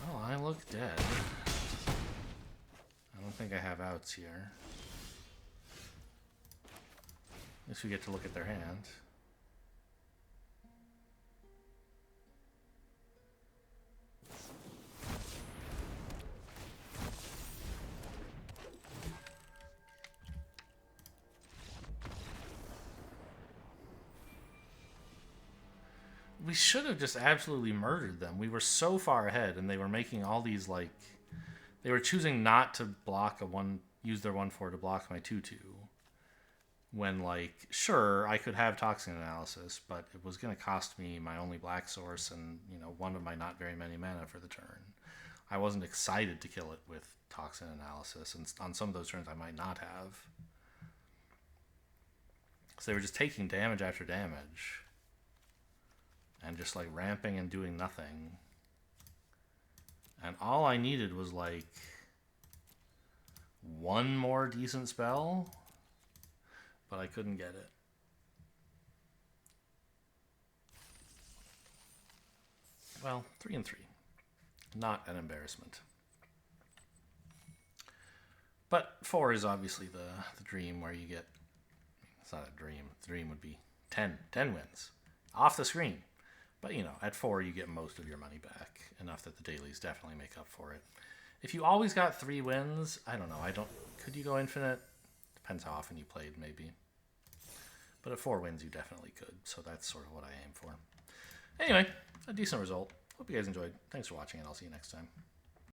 Well, I look dead. I don't think I have outs here. At least we get to look at their hand. We should have just absolutely murdered them. We were so far ahead, and they were making all these, like... They were choosing not to block a 1 use their 1/4 to block my 2/2. When, like, sure, I could have Toxin Analysis, but it was going to cost me my only black source and, you know, one of my not very many mana for the turn. I wasn't excited to kill it with Toxin Analysis, and on some of those turns I might not have. So they were just taking damage after damage and just, like, ramping and doing nothing. And all I needed was, like, one more decent spell, but I couldn't get it. Well, 3 and 3. Not an embarrassment. But 4 is obviously the dream where you get... It's not a dream. The dream would be 10 wins. Off the screen. But, you know, at 4 you get most of your money back. Enough that the dailies definitely make up for it. If you always got 3 wins, I don't know. Could you go infinite? Depends how often you played, maybe. But at 4 wins, you definitely could. So that's sort of what I aim for. Anyway, a decent result. Hope you guys enjoyed. Thanks for watching, and I'll see you next time.